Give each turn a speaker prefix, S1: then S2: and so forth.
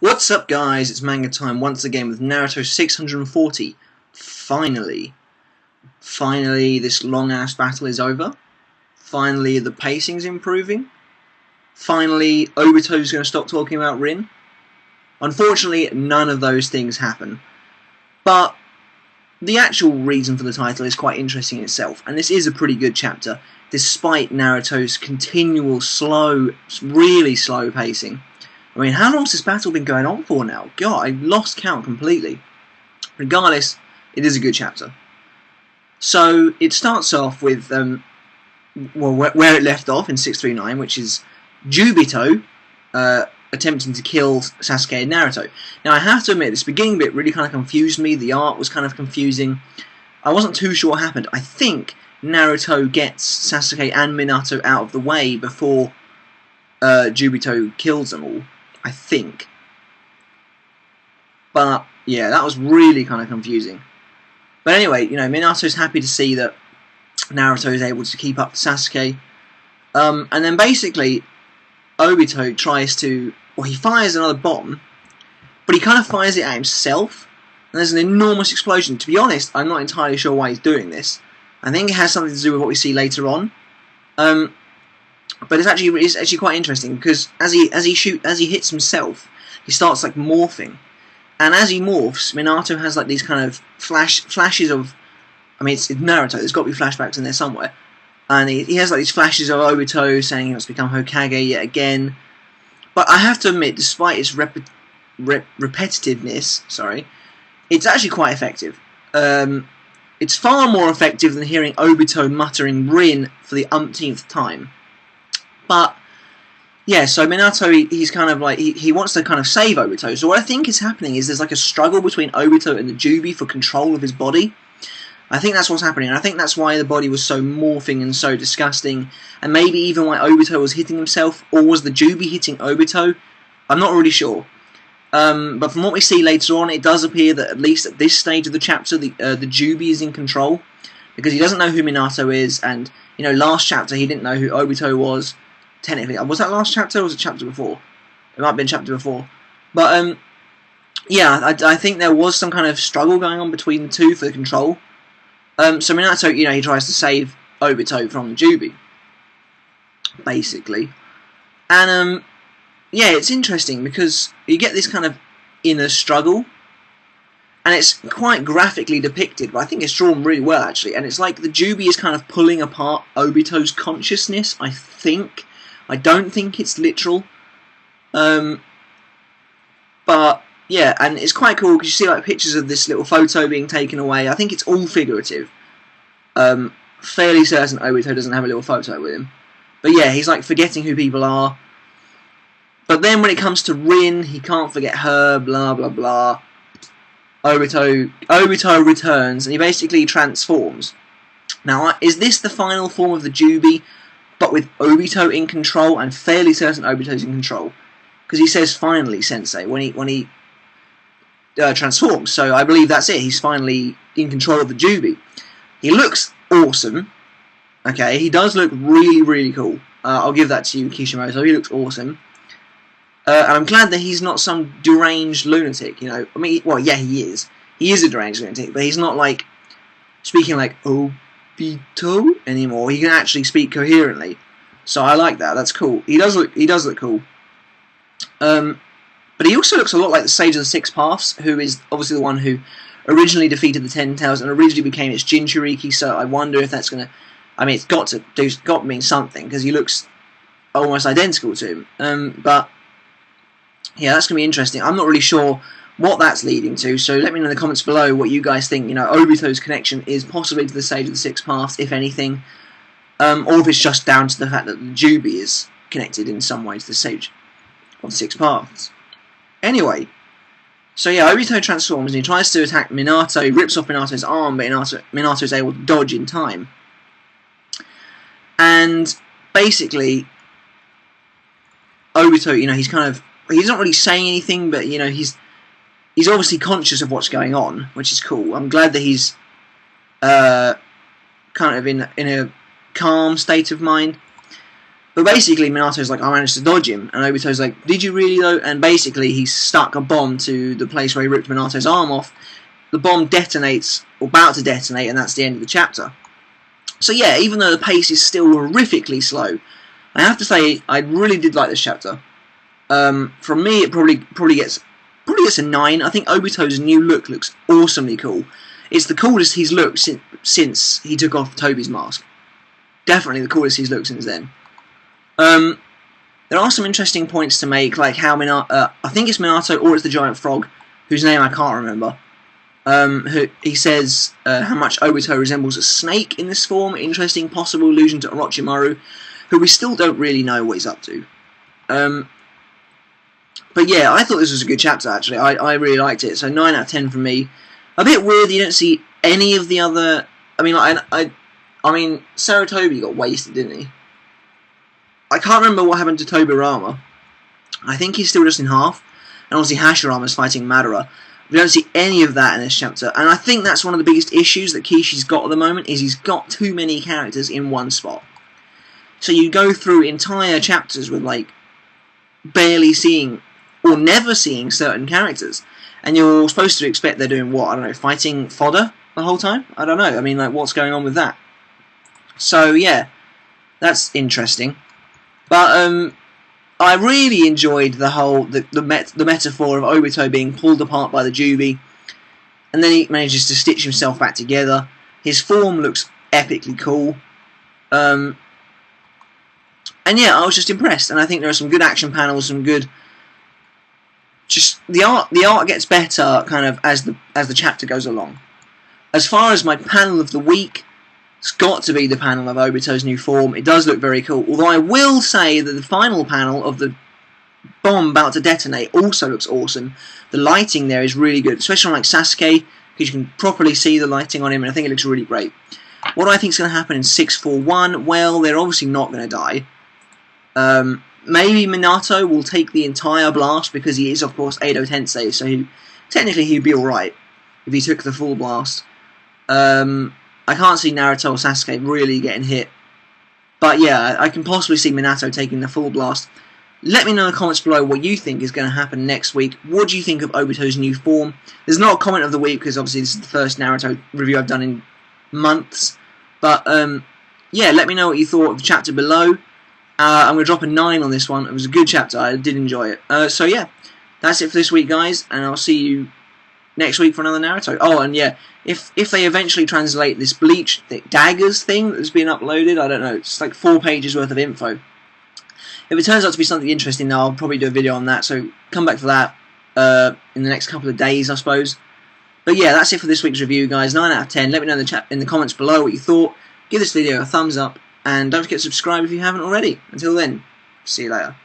S1: What's up, guys? It's manga time once again with Naruto 640. Finally, this long-ass battle is over. Finally, the pacing's improving. Finally, Obito's going to stop talking about Rin. Unfortunately, none of those things happen. But the actual reason for the title is quite interesting in itself, and this is a pretty good chapter, despite Naruto's continual really slow pacing. I mean, how long has this battle been going on for now? God, I lost count completely. Regardless, it is a good chapter. So, it starts off with, where it left off in 639, which is Juubito attempting to kill Sasuke and Naruto. Now, I have to admit, this beginning bit really kind of confused me. The art was kind of confusing. I wasn't too sure what happened. I think Naruto gets Sasuke and Minato out of the way before Juubito kills them all. I think. But, yeah, that was really kind of confusing. But anyway, you know, Minato's happy to see that Naruto is able to keep up with Sasuke. And then basically, Obito tries to... Well, he fires another bomb, but he kind of fires it at himself. And there's an enormous explosion. To be honest, I'm not entirely sure why he's doing this. I think it has something to do with what we see later on. But it's actually quite interesting because as he hits himself, he starts like morphing, and as he morphs, Minato has like these kind of flashes of, I mean, it's Naruto. There's got to be flashbacks in there somewhere, and he has like these flashes of Obito saying he wants to become Hokage yet again. But I have to admit, despite its repetitiveness, it's actually quite effective. It's far more effective than hearing Obito muttering Rin for the umpteenth time. But, yeah, so Minato, he's kind of like, he wants to kind of save Obito. So what I think is happening is there's like a struggle between Obito and the Juubi for control of his body. I think that's what's happening. And I think that's why the body was so morphing and so disgusting. And maybe even why Obito was hitting himself. Or was the Juubi hitting Obito? I'm not really sure. But from what we see later on, it does appear that at least at this stage of the chapter, the Juubi is in control. Because he doesn't know who Minato is. And, you know, last chapter he didn't know who Obito was. Technically, was that last chapter or was it chapter before? It might have been chapter before. But, yeah, I think there was some kind of struggle going on between the two for the control. So Minato, you know, he tries to save Obito from the Juubi, basically. And, yeah, it's interesting because you get this kind of inner struggle. And it's quite graphically depicted, but I think it's drawn really well, actually. And it's like the Juubi is kind of pulling apart Obito's consciousness, I think. I don't think it's literal, but yeah, and it's quite cool because you see like pictures of this little photo being taken away. I think it's all figurative. Fairly certain Obito doesn't have a little photo with him, but yeah, he's like forgetting who people are. But then when it comes to Rin, he can't forget her. Blah blah blah. Obito returns and he basically transforms. Now, is this the final form of the Juubi? But with Obito in control, I'm fairly certain Obito's in control, because he says "finally, Sensei" when he transforms. So I believe that's it. He's finally in control of the Juubi. He looks awesome. Okay, he does look really, really cool. I'll give that to you, Kishimoto. He looks awesome, and I'm glad that he's not some deranged lunatic. You know, I mean, well, yeah, he is. He is a deranged lunatic, but he's not like speaking like Obito anymore. He can actually speak coherently, so I like that. That's cool. He does look cool. But he also looks a lot like the Sage of the Six Paths, who is obviously the one who originally defeated the Ten Tails and originally became its Jinchuriki. So I wonder if that's gonna. I mean, it's got to mean something because he looks almost identical to him. But yeah, that's gonna be interesting. I'm not really sure what that's leading to, so let me know in the comments below what you guys think. You know, Obito's connection is possibly to the Sage of the Six Paths, if anything, or if it's just down to the fact that the Juubi is connected in some way to the Sage of the Six Paths. Anyway, so yeah, Obito transforms and he tries to attack Minato. He rips off Minato's arm, but Minato is able to dodge in time. And basically, Obito, you know, he's not really saying anything, but you know, he's obviously conscious of what's going on, which is cool. I'm glad that he's kind of in a calm state of mind. But basically, Minato's like, I managed to dodge him, and Obito's like, did you really though? And basically, he stuck a bomb to the place where he ripped Minato's arm off. The bomb detonates, or about to detonate, and that's the end of the chapter. So yeah, even though the pace is still horrifically slow, I have to say I really did like this chapter. From me, it probably gets a 9. I think Obito's new look looks awesomely cool. It's the coolest he's looked since he took off Toby's mask. Definitely the coolest he's looked since then. There are some interesting points to make, like how I think it's Minato or it's the giant frog, whose name I can't remember. He says how much Obito resembles a snake in this form. Interesting possible allusion to Orochimaru, who we still don't really know what he's up to. But yeah, I thought this was a good chapter, actually. I really liked it. So 9 out of 10 from me. A bit weird you don't see any of the other... I mean, Sarutobi got wasted, didn't he? I can't remember what happened to Tobirama. I think he's still just in half. And obviously Hashirama's fighting Madara. We don't see any of that in this chapter. And I think that's one of the biggest issues that Kishi's got at the moment, is he's got too many characters in one spot. So you go through entire chapters with, like, barely seeing or never seeing certain characters. And you're supposed to expect they're doing what? I don't know, fighting fodder the whole time? I don't know. I mean, like, what's going on with that? So, yeah, that's interesting. But, I really enjoyed the whole, the metaphor of Obito being pulled apart by the Juubi. And then he manages to stitch himself back together. His form looks epically cool. And yeah, I was just impressed. And I think there are some good action panels, some good... Just the art gets better kind of as the chapter goes along. As far as my panel of the week, it's got to be the panel of Obito's new form. It does look very cool. Although I will say that the final panel of the bomb about to detonate also looks awesome. The lighting there is really good, especially on like Sasuke, because you can properly see the lighting on him, and I think it looks really great. What do I think is going to happen in 641? Well, they're obviously not going to die. Maybe Minato will take the entire blast, because he is, of course, Edo Tensei, so technically he'd be alright if he took the full blast. I can't see Naruto or Sasuke really getting hit. But yeah, I can possibly see Minato taking the full blast. Let me know in the comments below what you think is going to happen next week. What do you think of Obito's new form? There's not a comment of the week, because obviously this is the first Naruto review I've done in months. But yeah, let me know what you thought of the chapter below. I'm going to drop a 9 on this one. It was a good chapter. I did enjoy it. So yeah, that's it for this week, guys. And I'll see you next week for another Naruto. Oh, and yeah, if they eventually translate this Bleach daggers thing that's been uploaded, I don't know, it's like 4 pages worth of info. If it turns out to be something interesting, now I'll probably do a video on that. So come back for that in the next couple of days, I suppose. But yeah, that's it for this week's review, guys. 9 out of 10. Let me know in the comments below what you thought. Give this video a thumbs up. And don't forget to subscribe if you haven't already. Until then, see you later.